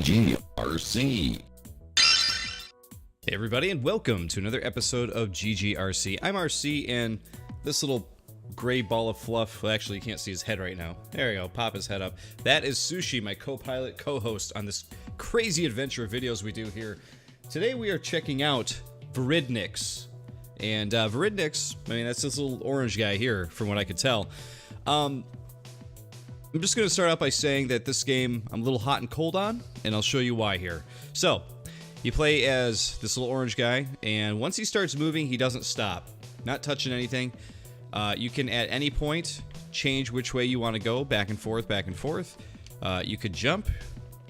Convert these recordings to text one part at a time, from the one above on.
GGRC. Hey everybody, and welcome to another episode of GGRC. I'm RC, and this little gray ball of fluff, well, actually you can't see his head right now. There you go, pop his head up. That is Sushi, my co-pilot, co-host on this crazy adventure of videos we do here. Today we are checking out vridniX. And vridniX, I mean, that's this little orange guy here, from what I could tell. I'm just going to start out by saying that this game I'm a little hot and cold on, and I'll show you why here. So, you play as this little orange guy, and once he starts moving, he doesn't stop. Not touching anything. You can, at any point, change which way you want to go, back and forth, back and forth. You could jump.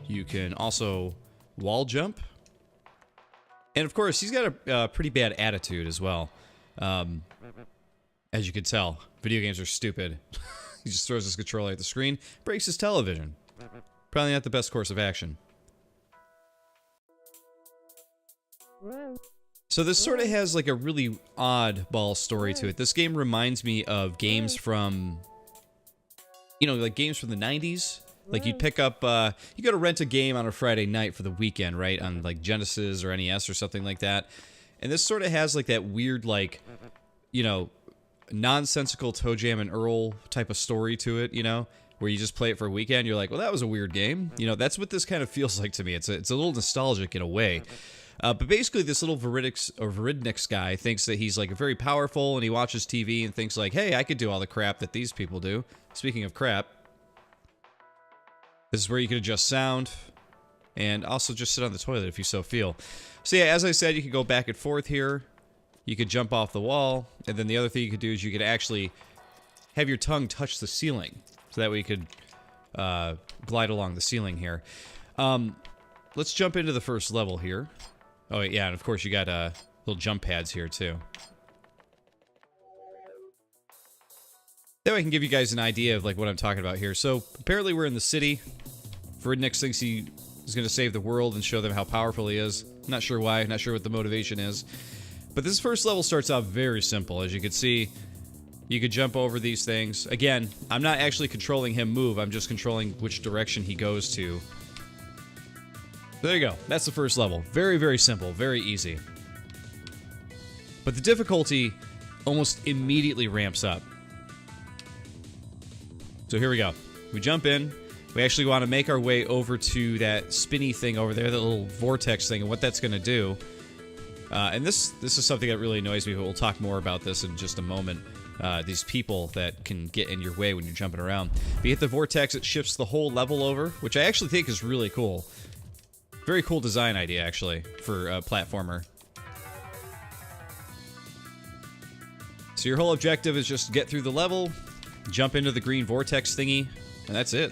You can also wall jump. And, of course, he's got a pretty bad attitude as well. As you can tell, video games are stupid. He just throws his controller at the screen, breaks his television. Probably not the best course of action. So this sort of has like a really oddball story to it. This game reminds me of games from, you know, like games from the 90s. Like you'd pick up, you go to rent a game on a Friday night for the weekend, right? On like Genesis or NES or something like that. And this sort of has like that weird, like, you know, nonsensical Toe Jam and Earl type of story to it, you know? Where you just play it for a weekend, you're like, well, that was a weird game. You know, that's what this kind of feels like to me. It's a little nostalgic in a way. But basically, this little vridniX guy thinks that he's like very powerful, and he watches TV and thinks like, hey, I could do all the crap that these people do. Speaking of crap, this is where you can adjust sound, and also just sit on the toilet if you so feel. So yeah, as I said, you can go back and forth here. You could jump off the wall, and then the other thing you could do is you could actually have your tongue touch the ceiling, so that way you could glide along the ceiling here. Let's jump into the first level here. Oh, yeah, and of course you got little jump pads here, too. That way I can give you guys an idea of like what I'm talking about here. So, apparently we're in the city. vridniX thinks he is going to save the world and show them how powerful he is. Not sure why, not sure what the motivation is. But this first level starts out very simple. As you can see, you could jump over these things. Again, I'm not actually controlling him move, I'm just controlling which direction he goes to. There you go. That's the first level. Very, very simple. Very easy. But the difficulty almost immediately ramps up. So here we go. We jump in. We actually want to make our way over to that spinny thing over there, that little vortex thing, and what that's going to do. And this is something that really annoys me, but we'll talk more about this in just a moment. These people that can get in your way when you're jumping around. If you hit the vortex, it shifts the whole level over, which I actually think is really cool. Very cool design idea, actually, for a platformer. So your whole objective is just get through the level, jump into the green vortex thingy, and that's it.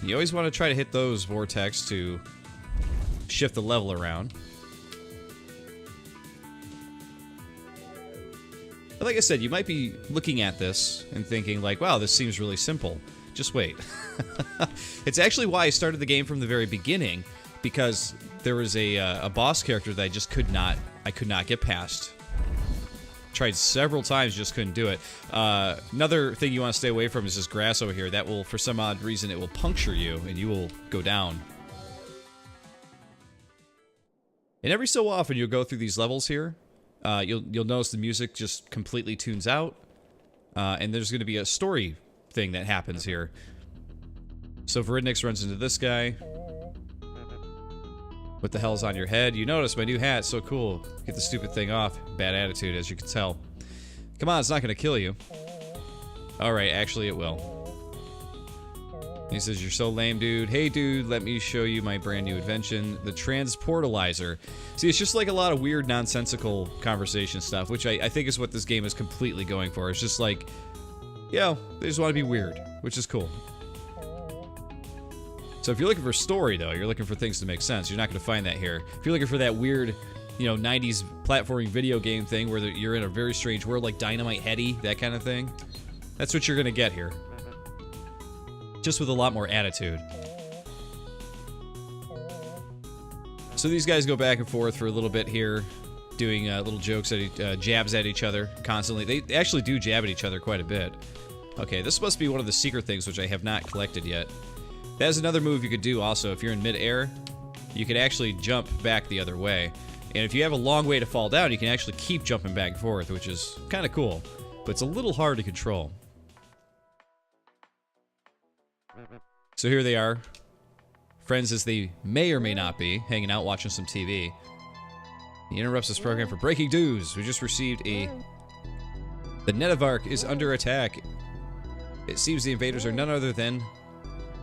You always want to try to hit those vortex to shift the level around. But like I said, you might be looking at this and thinking like, wow, this seems really simple. Just wait. It's actually why I started the game from the very beginning, because there was a boss character that I just could not get past. Tried several times, just couldn't do it. Another thing you want to stay away from is this grass over here. That will, for some odd reason, it will puncture you, and you will go down. And every so often, you'll go through these levels here. You'll notice the music just completely tunes out, and there's going to be a story thing that happens here. So vridniX runs into this guy. What the hell's on your head? You notice my new hat, so cool. Get the stupid thing off. Bad attitude, as you can tell. Come on, it's not gonna kill you. Alright, actually it will. He says, you're so lame, dude. Hey, dude, let me show you my brand new invention, the transportalizer. See, it's just like a lot of weird, nonsensical conversation stuff, which I think is what this game is completely going for. It's just like, yeah, they just want to be weird, which is cool. So if you're looking for story, though, you're looking for things to make sense. You're not going to find that here. If you're looking for that weird, you know, 90s platforming video game thing where you're in a very strange world like Dynamite Heady, that kind of thing, that's what you're going to get here. Just with a lot more attitude. So these guys go back and forth for a little bit here, doing little jokes, jabs at each other constantly. They actually do jab at each other quite a bit. Okay, this must be one of the secret things which I have not collected yet. That's another move you could do also. If you're in mid-air, you could actually jump back the other way. And if you have a long way to fall down, you can actually keep jumping back and forth, which is kind of cool. But it's a little hard to control. So here they are. Friends as they may or may not be, hanging out watching some TV. He interrupts this program for breaking news. We just received a... The Netavark is under attack. It seems the invaders are none other than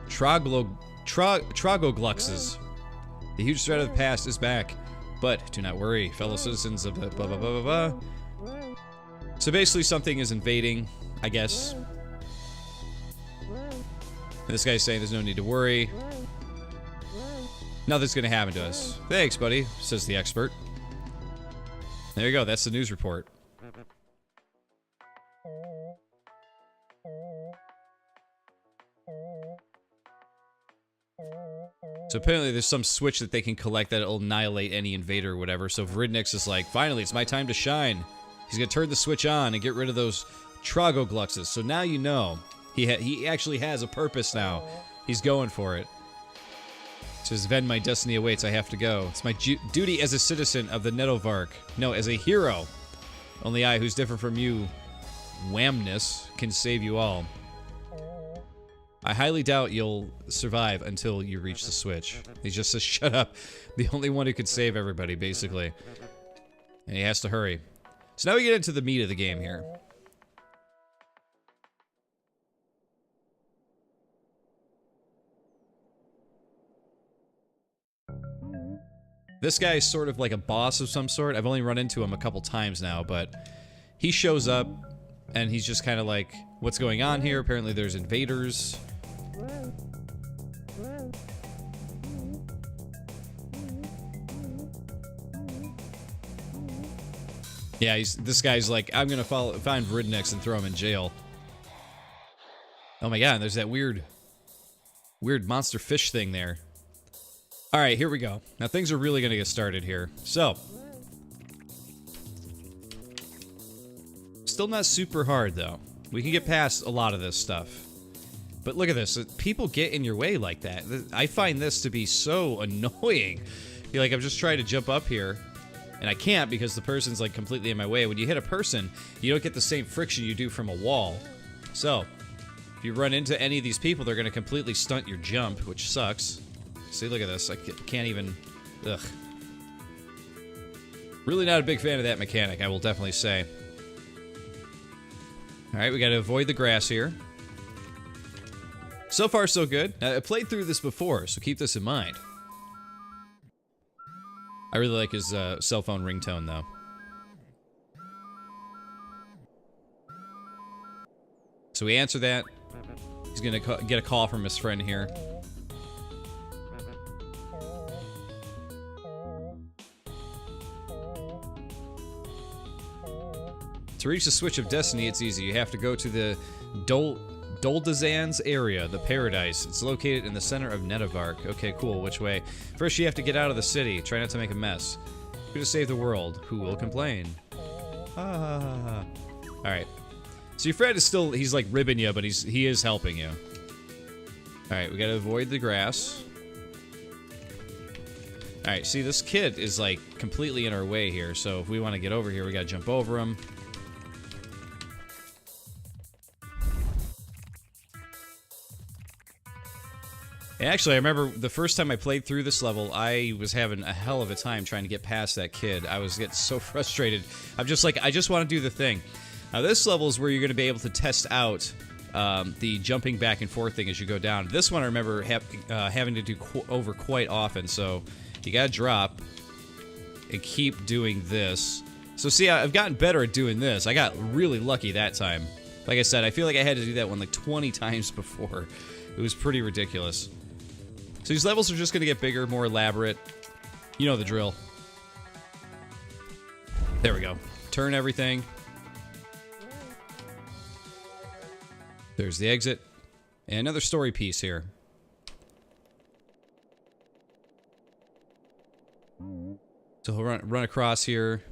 Trogogluxes. The huge threat of the past is back. But do not worry, fellow citizens of the blah blah blah blah blah. So basically something is invading, I guess. And this guy's saying there's no need to worry. Nothing's gonna happen to us. Thanks, buddy, says the expert. There you go, that's the news report. So apparently there's some switch that they can collect that'll annihilate any invader or whatever. So vridniX is like, finally, it's my time to shine. He's gonna turn the switch on and get rid of those Trogogluxes. So now you know. He actually has a purpose now. He's going for it. Says, Ven, my destiny awaits, I have to go. It's my duty as a citizen of the Netavark. No, as a hero. Only I, who's different from you, Whamness, can save you all. I highly doubt you'll survive until you reach the switch. He just says, shut up. The only one who could save everybody, basically. And he has to hurry. So now we get into the meat of the game here. This guy is sort of like a boss of some sort. I've only run into him a couple times now, but he shows up and he's just kind of like, what's going on here? Apparently there's invaders. Yeah, this guy's like, I'm gonna find vridniX and throw him in jail. Oh my god, and there's that weird monster fish thing there. Alright, here we go. Now things are really gonna get started here. So, still not super hard though. We can get past a lot of this stuff. But look at this, people get in your way like that. I find this to be so annoying. You're like, I'm just trying to jump up here, and I can't because the person's like completely in my way. When you hit a person, you don't get the same friction you do from a wall. So, if you run into any of these people, they're gonna completely stunt your jump, which sucks. See, look at this, I can't even, ugh. Really not a big fan of that mechanic, I will definitely say. Alright, we gotta avoid the grass here. So far, so good. Now, I played through this before, so keep this in mind. I really like his cell phone ringtone, though. So we answer that. He's gonna get a call from his friend here. To reach the Switch of Destiny, it's easy. You have to go to the Doldazan's area, the Paradise. It's located in the center of Netavark. Okay, cool. Which way? First, you have to get out of the city. Try not to make a mess. You're gonna save the world. Who will complain? Ah. Alright. So your friend is still, he's like ribbing you, but he is helping you. Alright, we gotta avoid the grass. Alright, see, this kid is like completely in our way here, so if we want to get over here, we gotta jump over him. And actually, I remember the first time I played through this level, I was having a hell of a time trying to get past that kid. I was getting so frustrated. I'm just like, I just want to do the thing. Now, this level is where you're going to be able to test out the jumping back and forth thing as you go down. This one I remember having to do over quite often, so you got to drop and keep doing this. So see, I've gotten better at doing this. I got really lucky that time. Like I said, I feel like I had to do that one like 20 times before. It was pretty ridiculous. So these levels are just going to get bigger, more elaborate. You know the drill. There we go. Turn everything. There's the exit. And another story piece here. So he'll run across here.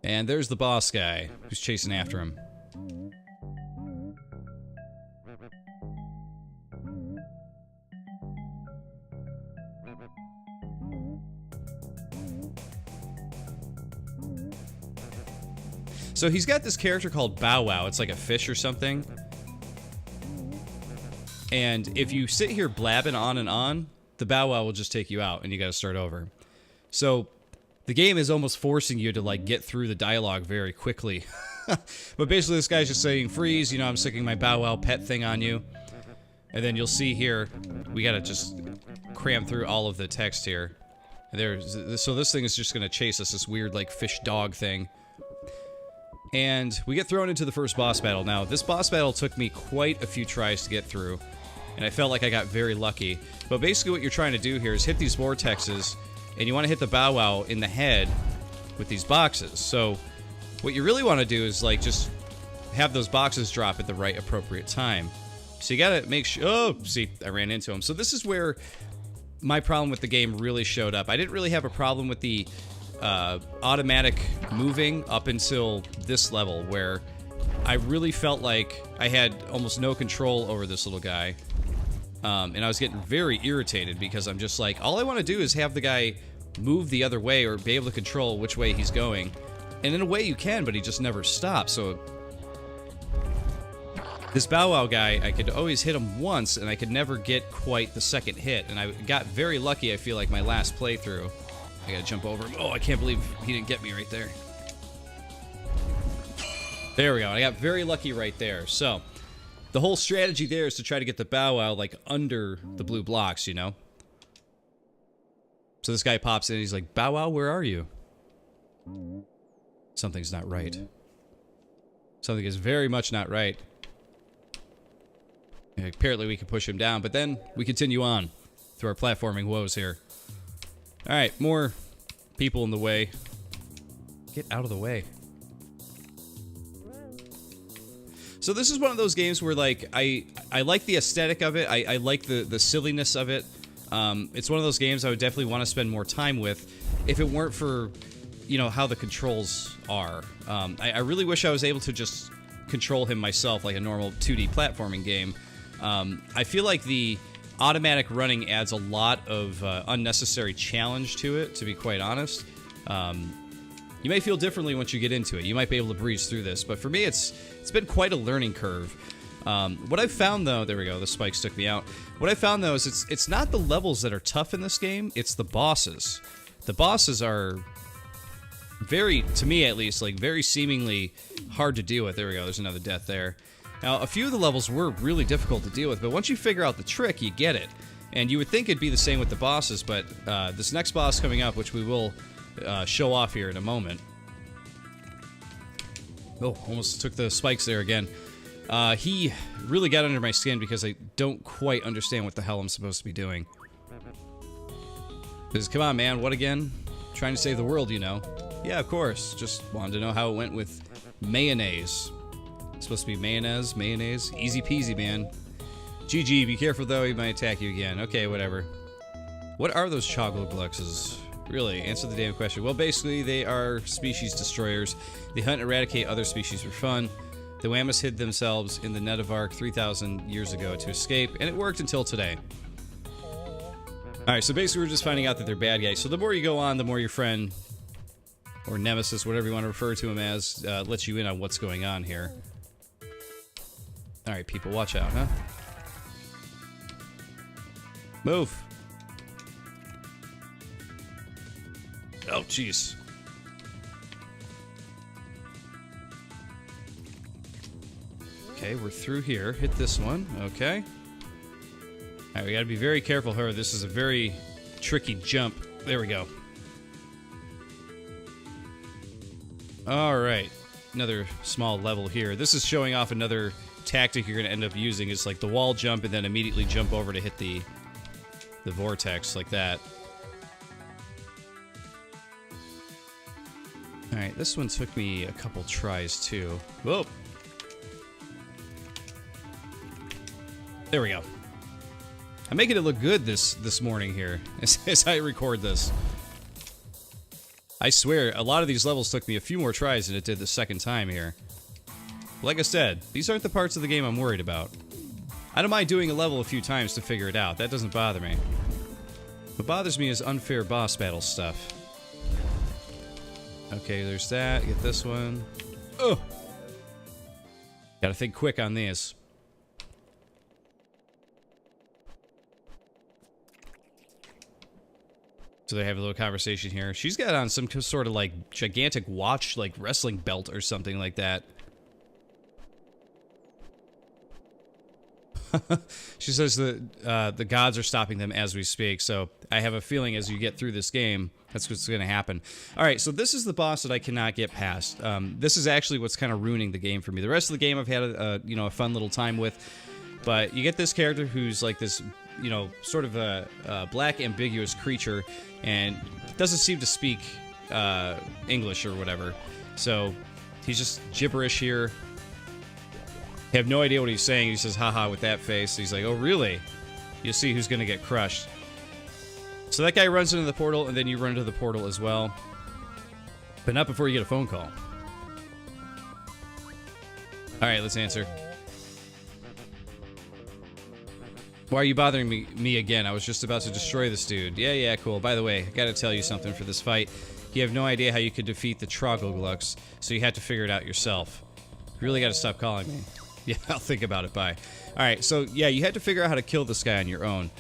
And there's the boss guy who's chasing after him. So he's got this character called Bow Wow. It's like a fish or something. And if you sit here blabbing on and on, the Bow Wow will just take you out and you got to start over. So the game is almost forcing you to like get through the dialogue very quickly. But basically this guy's just saying, freeze, you know, I'm sticking my Bow Wow pet thing on you. And then you'll see here, we got to just cram through all of the text here. So this thing is just going to chase us, this weird like fish dog thing. And we get thrown into the first boss battle. Now, this boss battle took me quite a few tries to get through, and I felt like I got very lucky. But basically what you're trying to do here is hit these vortexes, and you want to hit the Bow Wow in the head with these boxes. So what you really want to do is like just have those boxes drop at the right appropriate time. So you gotta make sure... Oh, see, I ran into him. So this is where my problem with the game really showed up. I didn't really have a problem with the automatic moving up until this level, where I really felt like I had almost no control over this little guy. And I was getting very irritated because I'm just like, all I want to do is have the guy move the other way or be able to control which way he's going. And in a way you can, but he just never stops. So this Bow Wow guy, I could always hit him once, and I could never get quite the second hit. And I got very lucky, I feel like, my last playthrough. I gotta jump over him. Oh, I can't believe he didn't get me right there. There we go. I got very lucky right there. So, the whole strategy there is to try to get the Bow Wow, like, under the blue blocks, you know? So this guy pops in, and he's like, Bow Wow, where are you? Something's not right. Something is very much not right. And apparently we can push him down, but then we continue on through our platforming woes here. Alright, more people in the way. Get out of the way. So this is one of those games where, like, I like the aesthetic of it. I like the silliness of it. It's one of those games I would definitely want to spend more time with if it weren't for, you know, how the controls are. I really wish I was able to just control him myself like a normal 2D platforming game. I feel like the automatic running adds a lot of unnecessary challenge to it, to be quite honest. You may feel differently once you get into it. You might be able to breeze through this, but for me it's been quite a learning curve. What I've found though, there we go, the spikes took me out. What I found though is it's not the levels that are tough in this game, it's the bosses. The bosses are very, to me at least, like very seemingly hard to deal with. There we go, there's another death there. Now, a few of the levels were really difficult to deal with, but once you figure out the trick, you get it. And you would think it'd be the same with the bosses, but this next boss coming up, which we will show off here in a moment. Oh, almost took the spikes there again. He really got under my skin because I don't quite understand what the hell I'm supposed to be doing. Because, come on, man, what again? Trying to save the world, you know. Yeah, of course. Just wanted to know how it went with mayonnaise. Supposed to be mayonnaise, easy peasy, man. GG, be careful though, he might attack you again. Okay, whatever. What are those choglogluxes? Really, answer the damn question. Well, basically, they are species destroyers. They hunt and eradicate other species for fun. The Whammas hid themselves in the Nedavark 3,000 years ago to escape, and it worked until today. Alright, so basically we're just finding out that they're bad guys. So the more you go on, the more your friend, or nemesis, whatever you want to refer to him as, lets you in on what's going on here. Alright, people, watch out, huh? Move! Oh, jeez. Okay, we're through here. Hit this one. Okay. Alright, we gotta be very careful here. This is a very tricky jump. There we go. Alright. Another small level here. This is showing off another tactic you're going to end up using. Is like the wall jump and then immediately jump over to hit the vortex like that. Alright, this one took me a couple tries too. Whoa! There we go. I'm making it look good this morning here as I record this. I swear, a lot of these levels took me a few more tries than it did the second time here. Like I said, these aren't the parts of the game I'm worried about. I don't mind doing a level a few times to figure it out. That doesn't bother me. What bothers me is unfair boss battle stuff. Okay, there's that. Get this one. Ugh. Gotta think quick on these. So they have a little conversation here. She's got on some sort of like gigantic watch, like wrestling belt or something like that. She says that the gods are stopping them as we speak. So I have a feeling as you get through this game, that's what's going to happen. All right, so this is the boss that I cannot get past. This is actually what's kind of ruining the game for me. The rest of the game I've had a fun little time with, but you get this character who's like this, sort of a black ambiguous creature, and doesn't seem to speak English or whatever. So he's just gibberish here. I have no idea what he's saying. He says, haha, with that face. He's like, oh, really? You'll see who's going to get crushed. So that guy runs into the portal, and then you run into the portal as well. But not before you get a phone call. All right, let's answer. Why are you bothering me again? I was just about to destroy this dude. Yeah, cool. By the way, I gotta tell you something for this fight. You have no idea how you could defeat the Troglodytes, so you had to figure it out yourself. You really gotta stop calling me. Yeah, I'll think about it, bye. Alright, so yeah, you had to figure out how to kill this guy on your own.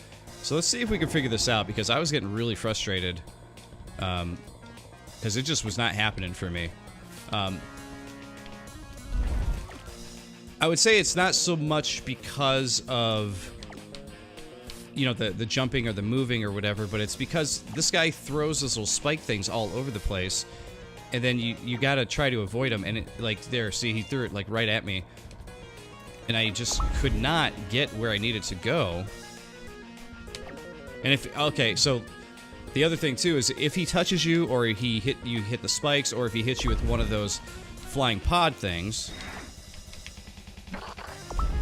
So let's see if we can figure this out, because I was getting really frustrated. Because it just was not happening for me. I would say it's not so much because of, the jumping or the moving or whatever, but it's because this guy throws those little spike things all over the place, and then you gotta try to avoid them, and see, he threw it, like, right at me. And I just could not get where I needed to go. And okay, so the other thing too is if he touches you, or you hit the spikes, or if he hits you with one of those flying pod things.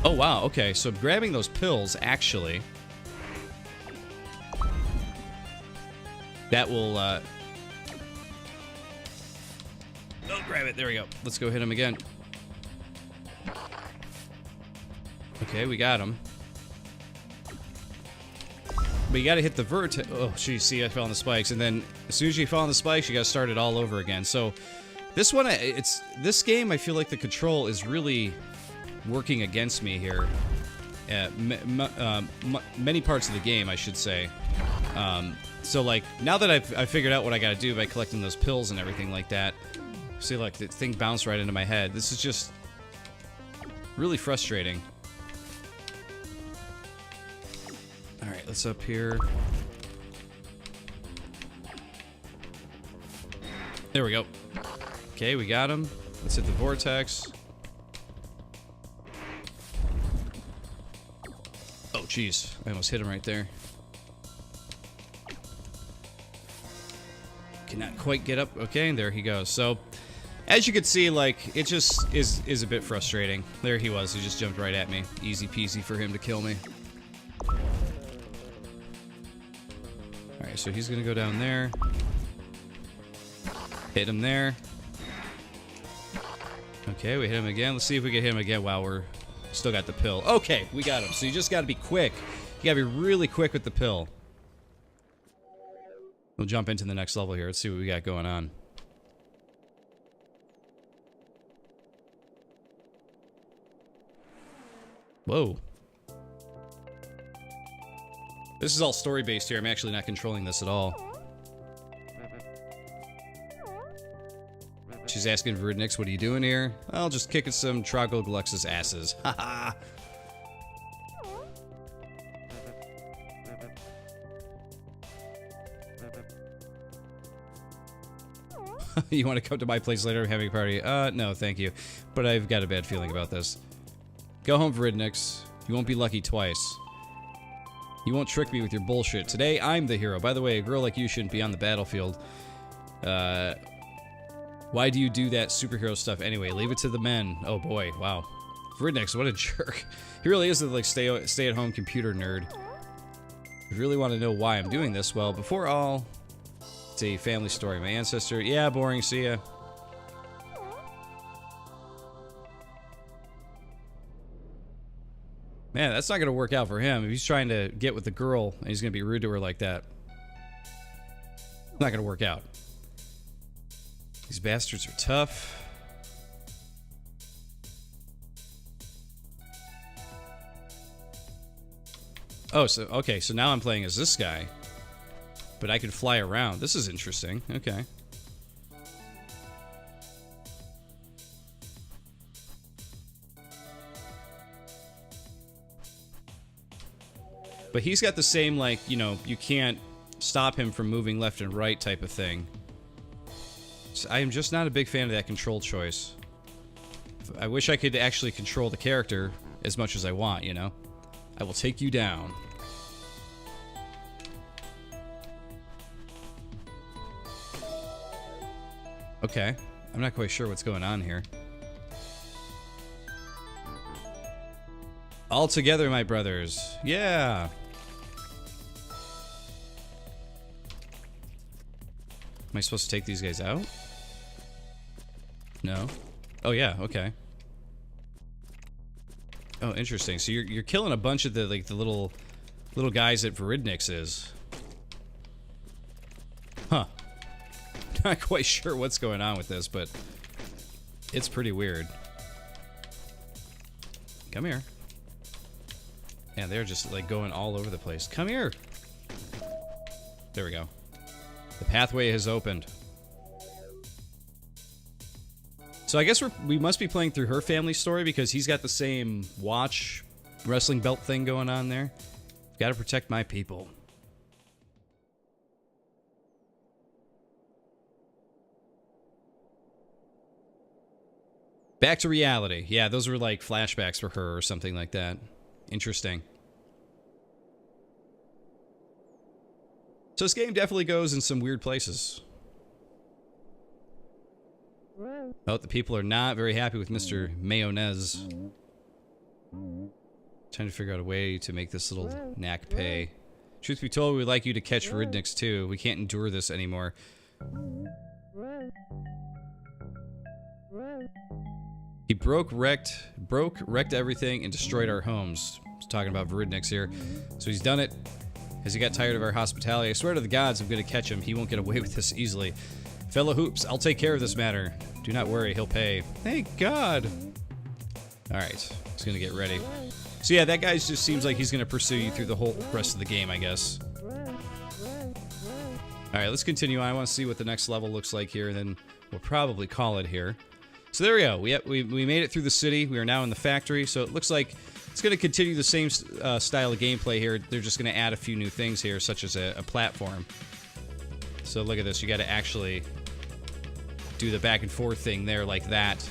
Oh wow, okay, so grabbing those pills actually, that will oh, grab it, there we go. Let's go hit him again. Okay, we got him. But you gotta hit the vertex. Oh, geez, see, I fell on the spikes. And then, as soon as you fall on the spikes, you gotta start it all over again. So, this one, this game, I feel like the control is really working against me here. Many parts of the game, I should say. So, like, now that I've figured out what I gotta do by collecting those pills and everything like that, see, like, the thing bounced right into my head. This is just really frustrating. Alright, let's up here. There we go. Okay, we got him. Let's hit the vortex. Oh, jeez. I almost hit him right there. Cannot quite get up. Okay, and there he goes. So, as you can see, like, it just is a bit frustrating. There he was. He just jumped right at me. Easy peasy for him to kill me. Alright, so he's gonna go down there. Hit him there. Okay, we hit him again. Let's see if we can hit him again while we're still got the pill. Okay, we got him. So you just gotta be quick. You gotta be really quick with the pill. We'll jump into the next level here. Let's see what we got going on. Whoa. This is all story-based here. I'm actually not controlling this at all. She's asking vridniX, what are you doing here? I'll just kicking some Troglodytes' asses. Haha. You want to come to my place later? I'm having a party. No, thank you. But I've got a bad feeling about this. Go home, vridniX. You won't be lucky twice. You won't trick me with your bullshit. Today, I'm the hero. By the way, a girl like you shouldn't be on the battlefield. Why do you do that superhero stuff anyway? Leave it to the men. Oh boy, wow. vridniX, what a jerk. He really is a like stay-at-home computer nerd. If you really want to know why I'm doing this, well, before all, it's a family story. My ancestor, yeah, boring, see ya. Man, that's not going to work out for him. If he's trying to get with the girl and he's going to be rude to her like that, it's not going to work out. These bastards are tough. Oh, so okay, so now I'm playing as this guy. But I can fly around. This is interesting. Okay. But he's got the same, like, you know, you can't stop him from moving left and right type of thing. So I am just not a big fan of that control choice. I wish I could actually control the character as much as I want, you know? I will take you down. Okay. I'm not quite sure what's going on here. All together, my brothers. Yeah. Am I supposed to take these guys out? No. Oh yeah, okay. Oh, interesting. So you're killing a bunch of the the little guys that vridniX is. Huh. Not quite sure what's going on with this, but it's pretty weird. Come here. Yeah, they're just like going all over the place. Come here. There we go. The pathway has opened. So I guess we must be playing through her family story because he's got the same watch wrestling belt thing going on there. Got to protect my people. Back to reality. Yeah, those were like flashbacks for her or something like that. Interesting. So this game definitely goes in some weird places. Oh, the people are not very happy with Mr. Mayonnaise. Trying to figure out a way to make this little knack pay. Truth be told, we'd like you to catch vridniX too. We can't endure this anymore. He wrecked everything and destroyed our homes. He's talking about vridniX here. So he's done it. Has he got tired of our hospitality? I swear to the gods I'm going to catch him. He won't get away with this easily. Fellow Hoops, I'll take care of this matter. Do not worry, he'll pay. Thank God. Alright, he's going to get ready. So yeah, that guy just seems like he's going to pursue you through the whole rest of the game, I guess. Alright, let's continue on. I want to see what the next level looks like here, and then we'll probably call it here. So there we go. We made it through the city. We are now in the factory, so it looks like it's going to continue the same style of gameplay here. They're just going to add a few new things here, such as a platform. So look at this. You got to actually do the back and forth thing there like that,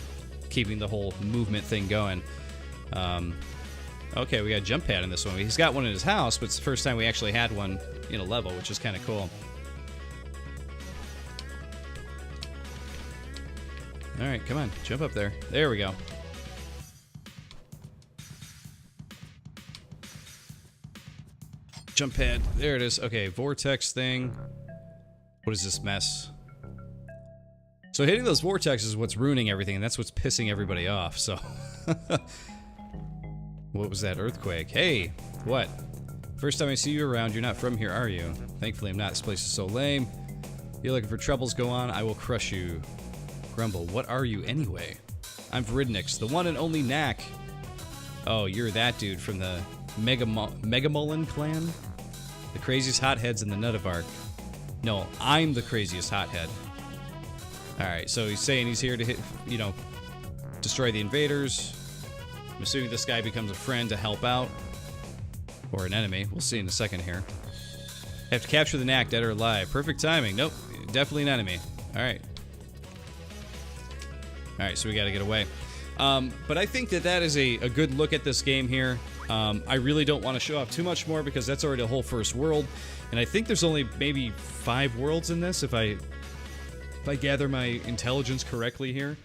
keeping the whole movement thing going. Okay, we got a jump pad in this one. He's got one in his house, but it's the first time we actually had one in a level, which is kind of cool. Alright, come on. Jump up there. There we go. Jump pad. There it is. Okay, vortex thing. What is this mess? So hitting those vortexes is what's ruining everything, and that's what's pissing everybody off, so... What was that earthquake? Hey! What? First time I see you around, you're not from here, are you? Thankfully I'm not. This place is so lame. You're looking for troubles, go on. I will crush you. Grumble, what are you anyway? I'm vridniX, the one and only knack. Oh, you're that dude from the Megamolin clan? The craziest hotheads in the Nutavark. No, I'm the craziest hothead. Alright, so he's saying he's here to hit, you know, destroy the invaders. I'm assuming this guy becomes a friend to help out. Or an enemy. We'll see in a second here. Have to capture the knack, dead or alive. Perfect timing. Nope, definitely an enemy. Alright. Alright, so we gotta get away. But I think that is a good look at this game here. I really don't want to show off too much more because that's already a whole first world. And I think there's only maybe 5 worlds in this if I gather my intelligence correctly here.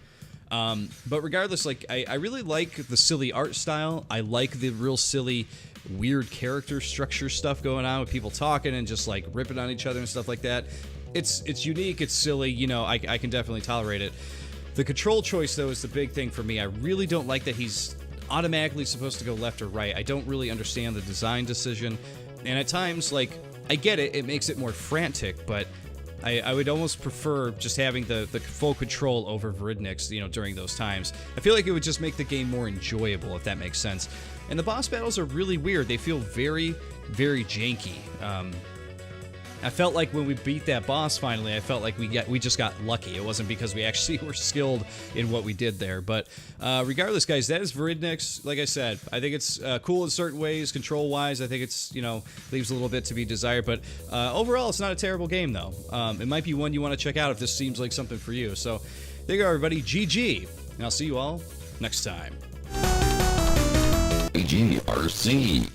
But regardless, like, I really like the silly art style. I like the real silly, weird character structure stuff going on with people talking and just, like, ripping on each other and stuff like that. It's unique, it's silly, you know, I can definitely tolerate it. The control choice, though, is the big thing for me. I really don't like that he's automatically supposed to go left or right. I don't really understand the design decision. And at times, like, I get it, it makes it more frantic, but I would almost prefer just having the full control over vridniX, you know, during those times. I feel like it would just make the game more enjoyable, if that makes sense. And the boss battles are really weird. They feel very very janky. I felt like when we beat that boss finally, I felt like we just got lucky. It wasn't because we actually were skilled in what we did there. But regardless, guys, that is vridniX. Like I said, I think it's cool in certain ways, control-wise. I think it's, you know, leaves a little bit to be desired. But overall, it's not a terrible game, though. It might be one you want to check out if this seems like something for you. So there you go, everybody. GG. And I'll see you all next time. GRC.